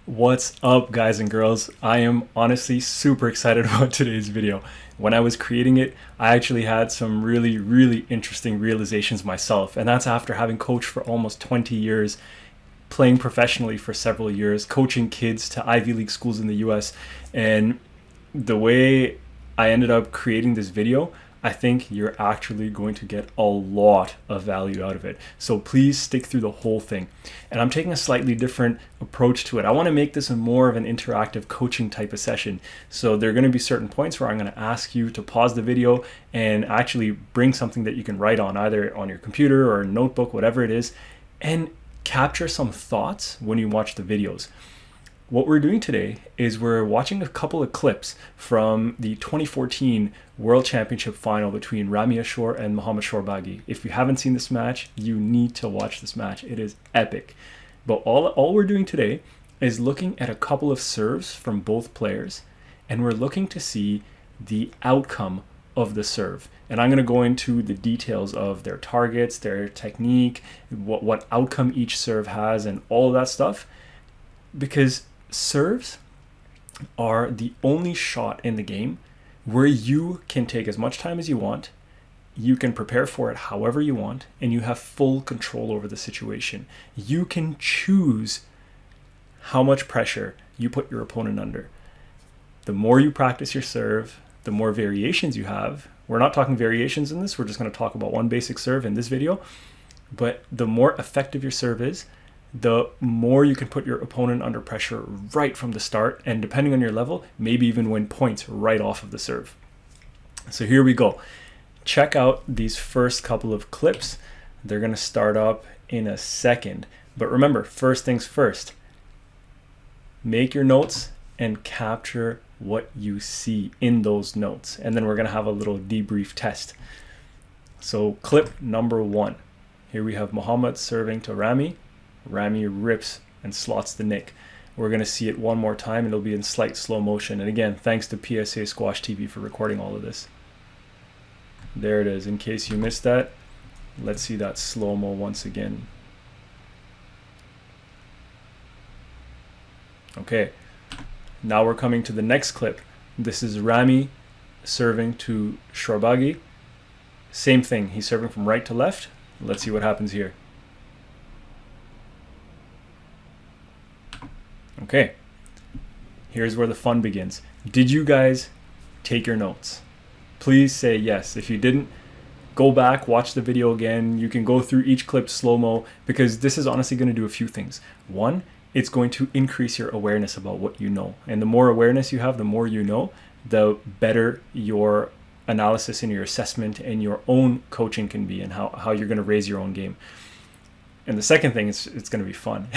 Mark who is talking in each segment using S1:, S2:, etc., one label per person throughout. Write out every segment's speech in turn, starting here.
S1: What's up, guys and girls? I am honestly super excited about today's video. When I was creating it, I actually had some really interesting realizations myself, and that's after having coached for almost 20 years, playing professionally for several years, coaching kids to Ivy League schools in the US, and the way I ended up creating this video, I think you're actually going to get a lot of value out of it. So please stick through the whole thing. And I'm taking a slightly different approach to it. I want to make this more of an interactive coaching type of session. So there are going to be certain points where I'm going to ask you to pause the video and actually bring something that you can write on, either on your computer or a notebook, whatever it is, and capture some thoughts when you watch the videos. What we're doing today is we're watching a couple of clips from the 2014 World Championship final between Ramy Ashour and Mohamed El Shorbagy. If you haven't seen this match, you need to watch this match. It is epic. But all we're doing today is looking at a couple of serves from both players, and we're looking to see the outcome of the serve. And I'm going to go into the details of their targets, their technique, what outcome each serve has, and all of that stuff, because serves are the only shot in the game where you can take as much time as you want, you can prepare for it however you want, and you have full control over the situation. You can choose how much pressure you put your opponent under. The more you practice your serve, the more variations you have. We're not talking variations in this, we're just going to talk about one basic serve in this video, but the more effective your serve is, the more you can put your opponent under pressure right from the start, and depending on your level, maybe even win points right off of the serve. So here we go. Check out these first couple of clips. They're going to start up in a second. But remember, first things first, make your notes and capture what you see in those notes. And then we're going to have a little debrief test. So clip number 1. Here we have Mohamed serving to Ramy. Ramy rips and slots the nick. We're going to see it one more time, and it'll be in slight slow motion. And again, thanks to PSA Squash TV for recording all of this. There it is. In case you missed that, let's see that slow-mo once again. Okay, now we're coming to the next clip. This is Ramy serving to Shorbagy. Same thing, he's serving from right to left. Let's see what happens here. Okay, here's where the fun begins. Did you guys take your notes? Please say yes. If you didn't, go back, watch the video again. You can go through each clip slow-mo, because this is honestly going to do a few things. One, it's going to increase your awareness about what you know. And the more awareness you have, the more you know, the better your analysis and your assessment and your own coaching can be, and how you're going to raise your own game. And the second thing is it's going to be fun.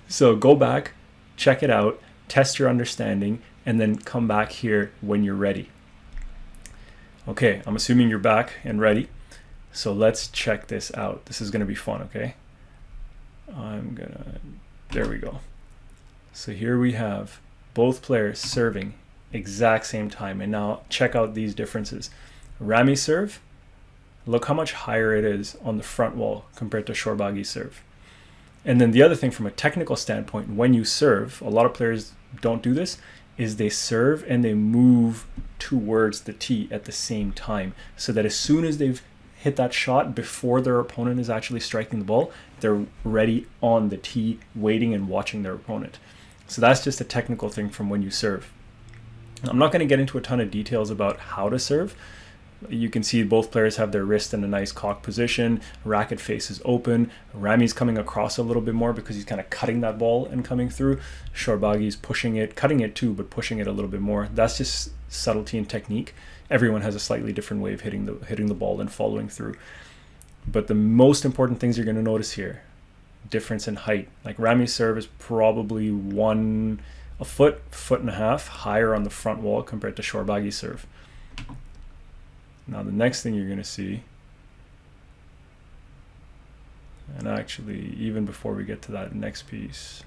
S1: So go back, check it out, test your understanding, and then come back here when you're ready. Okay, I'm assuming you're back and ready. So let's check this out. This is going to be fun, okay? There we go. So here we have both players serving exact same time. And now check out these differences. Ramy serve, look how much higher it is on the front wall compared to Shorbagy's serve. And then the other thing from a technical standpoint, when you serve, a lot of players don't do this, is they serve and they move towards the tee at the same time, so that as soon as they've hit that shot before their opponent is actually striking the ball, they're ready on the tee, waiting and watching their opponent. So that's just a technical thing from when you serve. I'm not going to get into a ton of details about how to serve. You can see both players have their wrist in a nice cock position. Racket face is open. Ramy's coming across a little bit more because he's kind of cutting that ball and coming through. Shorbagy's pushing it, cutting it too, but pushing it a little bit more. That's just subtlety and technique. Everyone has a slightly different way of hitting the ball and following through. But the most important things you're going to notice here, difference in height. Like Ramy's serve is probably a foot and a half higher on the front wall compared to Shorbagy's serve. Now the next thing you're going to see, and actually even before we get to that next piece,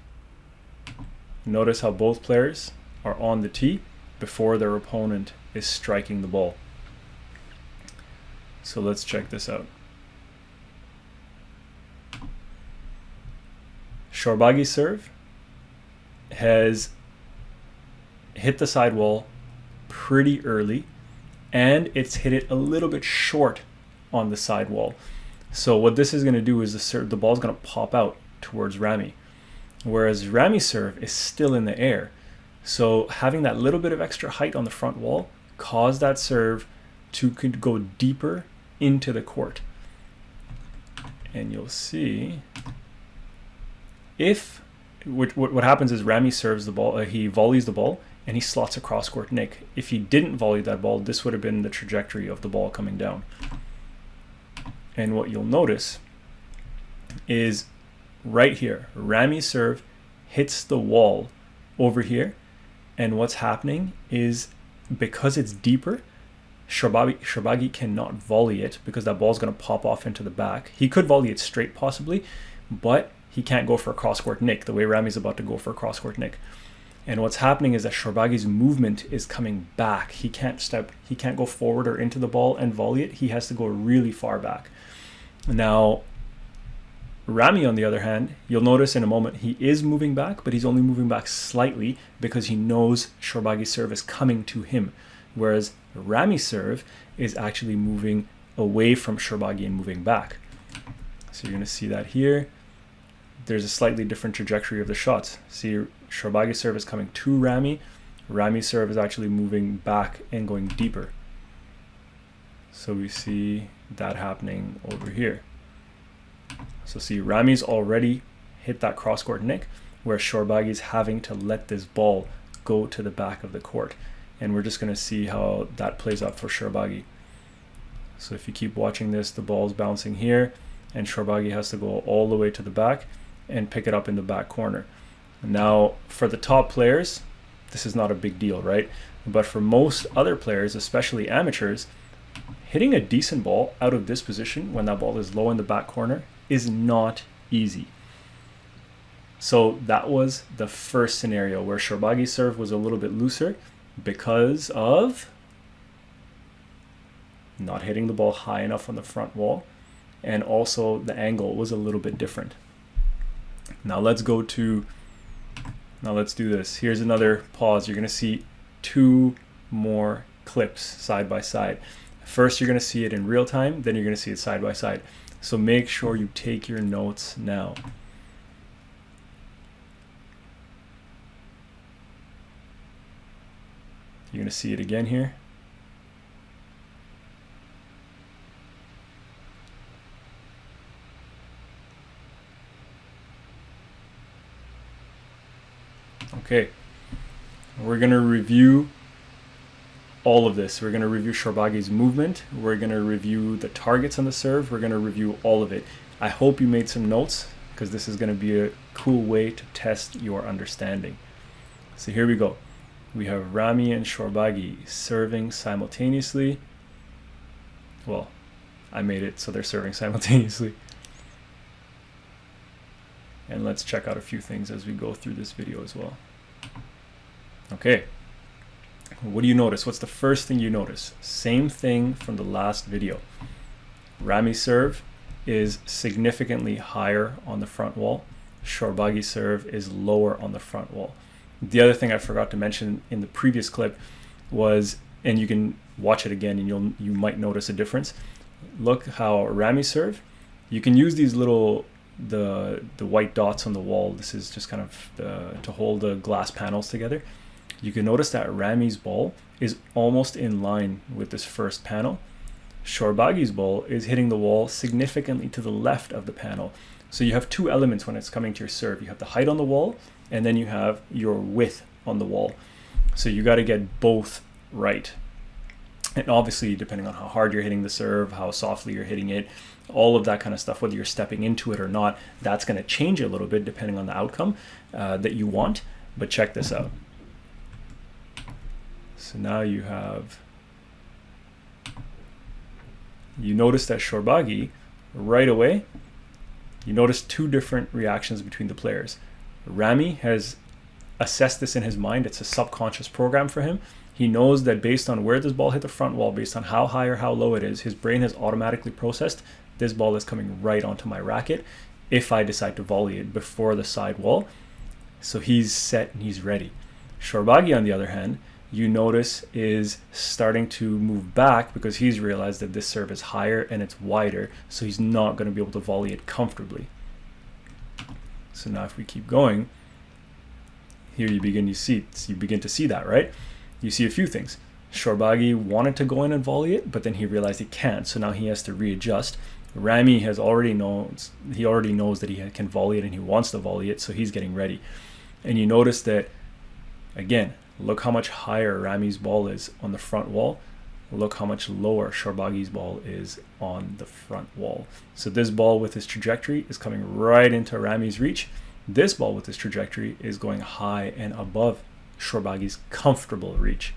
S1: notice how both players are on the tee before their opponent is striking the ball. So let's check this out. Shorbagy serve, has hit the sidewall pretty early, and it's hit it a little bit short on the sidewall. So what this is going to do is the ball's going to pop out towards Ramy, whereas Ramy's serve is still in the air. So having that little bit of extra height on the front wall caused that serve to go deeper into the court. And you'll see what happens is Ramy serves the ball, he volleys the ball, and he slots a cross-court nick. If he didn't volley that ball, this would have been the trajectory of the ball coming down. And what you'll notice is right here, Ramy's serve hits the wall over here, and what's happening is because it's deeper, Shorbagy cannot volley it because that ball's going to pop off into the back. He could volley it straight possibly, but he can't go for a cross-court nick the way Ramy's about to go for a cross-court nick. And what's happening is that Shorbagy's movement is coming back. He can't go forward or into the ball and volley it. He has to go really far back. Now, Ramy, on the other hand, you'll notice in a moment, he is moving back, but he's only moving back slightly because he knows Shorbagy's serve is coming to him. Whereas Ramy's serve is actually moving away from Shorbagy and moving back. So you're going to see that here. There's a slightly different trajectory of the shots. See, Shorbagy's serve is coming to Ramy. Ramy's serve is actually moving back and going deeper. So we see that happening over here. So see, Ramy's already hit that cross-court nick, where Shorbagy's having to let this ball go to the back of the court. And we're just going to see how that plays out for Shorbagy. So if you keep watching this, the ball's bouncing here, and Shorbagy has to go all the way to the back and pick it up in the back corner. Now, for the top players, this is not a big deal, right? But for most other players, especially amateurs, hitting a decent ball out of this position when that ball is low in the back corner is not easy. So that was the first scenario where Shorbagy's serve was a little bit looser because of not hitting the ball high enough on the front wall, and also the angle was a little bit different. Now let's do this. Here's another pause. You're going to see two more clips side by side. First, you're going to see it in real time, then you're going to see it side by side. So make sure you take your notes now. You're going to see it again here. Okay, we're going to review all of this. We're going to review Shorbagy's movement. We're going to review the targets on the serve. We're going to review all of it. I hope you made some notes because this is going to be a cool way to test your understanding. So here we go. We have Ramy and Shorbagy serving simultaneously. Well, I made it so they're serving simultaneously. And let's check out a few things as we go through this video as well. Okay. What do you notice? What's the first thing you notice? Same thing from the last video. Ramy's serve is significantly higher on the front wall. Shorbagy's serve is lower on the front wall. The other thing I forgot to mention in the previous clip was, and you can watch it again and you might notice a difference. Look how Ramy's serve, you can use these little the white dots on the wall. This is just kind of to hold the glass panels together. You can notice that Ramy's ball is almost in line with this first panel. Shorbagy's ball is hitting the wall significantly to the left of the panel. So you have two elements when it's coming to your serve. You have the height on the wall, and then you have your width on the wall. So you got to get both right. And obviously, depending on how hard you're hitting the serve, how softly you're hitting it, all of that kind of stuff, whether you're stepping into it or not, that's going to change a little bit depending on the outcome that you want. But check this out. So now you notice that Shorbagy, right away, you notice two different reactions between the players. Ramy has assessed this in his mind. It's a subconscious program for him. He knows that based on where this ball hit the front wall, based on how high or how low it is, his brain has automatically processed this ball is coming right onto my racket if I decide to volley it before the side wall. So he's set and he's ready. Shorbagy, on the other hand, you notice is starting to move back because he's realized that this serve is higher and it's wider, so he's not going to be able to volley it comfortably. So now if we keep going, here you begin to see that, right? You see a few things. Shorbagy wanted to go in and volley it, but then he realized he can't, so now he has to readjust. Ramy already knows that he can volley it and he wants to volley it, so he's getting ready. And you notice that, again, look how much higher Ramy's ball is on the front wall. Look how much lower Shorbagy's ball is on the front wall. So this ball with his trajectory is coming right into Ramy's reach. This ball with his trajectory is going high and above Shorbagy's comfortable reach.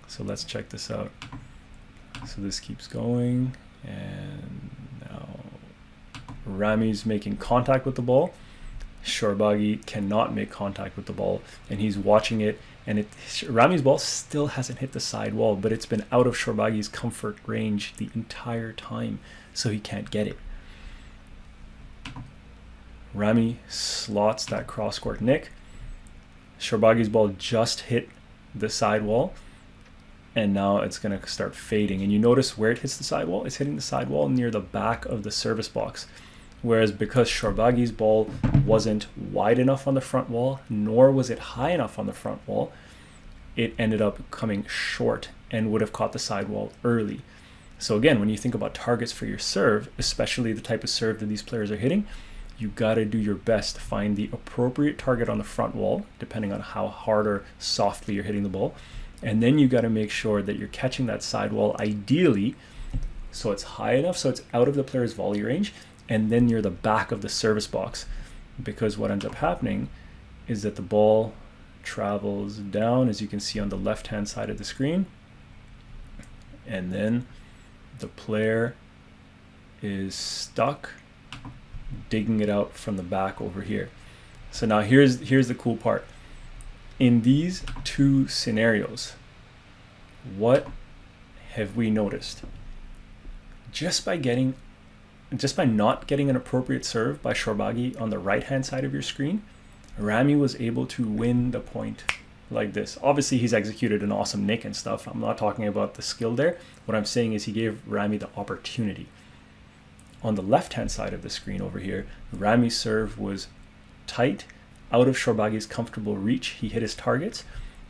S1: So let's check this out. So this keeps going, and now Ramy's making contact with the ball. Shorbagy cannot make contact with the ball, and he's watching it, and Ramy's ball still hasn't hit the side wall, but it's been out of Shorbagy's comfort range the entire time, so he can't get it. Ramy slots that cross-court nick. Shorbagy's ball just hit the side wall, and now it's going to start fading. And you notice where it hits the side wall? It's hitting the side wall near the back of the service box. Whereas because Shorbagy's ball wasn't wide enough on the front wall, nor was it high enough on the front wall, it ended up coming short and would have caught the side wall early. So again, when you think about targets for your serve, especially the type of serve that these players are hitting, you got to do your best to find the appropriate target on the front wall, depending on how hard or softly you're hitting the ball. And then you got to make sure that you're catching that side wall, ideally, so it's high enough, so it's out of the player's volley range, and then near the back of the service box. Because what ends up happening is that the ball travels down, as you can see on the left-hand side of the screen, and then the player is stuck digging it out from the back over here. So now here's the cool part. In these two scenarios, what have we noticed? Just by not getting an appropriate serve by Shorbagy on the right-hand side of your screen, Ramy was able to win the point like this. Obviously, he's executed an awesome nick and stuff. I'm not talking about the skill there. What I'm saying is he gave Ramy the opportunity. On the left-hand side of the screen over here, Ramy's serve was tight, out of Shorbagy's comfortable reach. He hit his targets,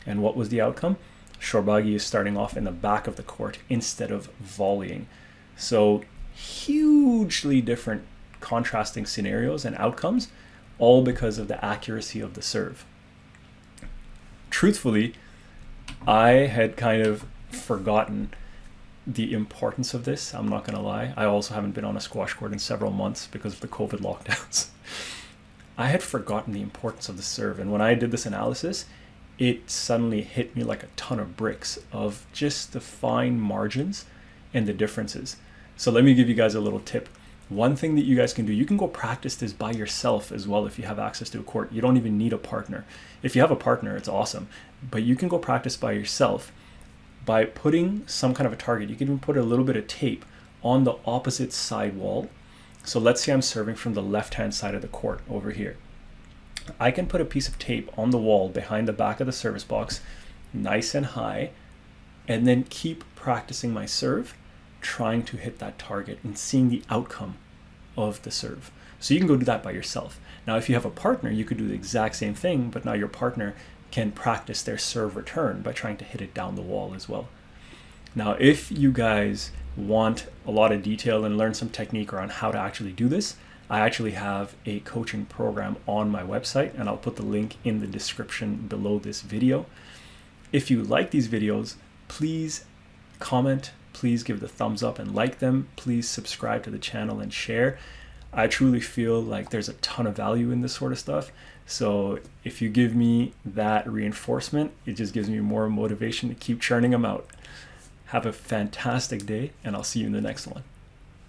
S1: and what was the outcome? Shorbagy is starting off in the back of the court instead of volleying. So hugely different contrasting scenarios and outcomes, all because of the accuracy of the serve. Truthfully, I had kind of forgotten the importance of this. I'm not gonna lie. I also haven't been on a squash court in several months because of the COVID lockdowns. I had forgotten the importance of the serve, and when I did this analysis, it suddenly hit me like a ton of bricks of just the fine margins and the differences. So let me give you guys a little tip. One thing that you guys can do, you can go practice this by yourself as well if you have access to a court. You don't even need a partner. If you have a partner, it's awesome. But you can go practice by yourself by putting some kind of a target. You can even put a little bit of tape on the opposite side wall. So let's say I'm serving from the left-hand side of the court over here. I can put a piece of tape on the wall behind the back of the service box, nice and high, and then keep practicing my serve, trying to hit that target and seeing the outcome of the serve. So you can go do that by yourself. Now, if you have a partner, you could do the exact same thing, but now your partner can practice their serve return by trying to hit it down the wall as well. Now, if you guys want a lot of detail and learn some technique around how to actually do this, I actually have a coaching program on my website, and I'll put the link in the description below this video. If you like these videos, please comment, please give the thumbs up and like them. Please subscribe to the channel and share. I truly feel like there's a ton of value in this sort of stuff. So if you give me that reinforcement, it just gives me more motivation to keep churning them out. Have a fantastic day, and I'll see you in the next one.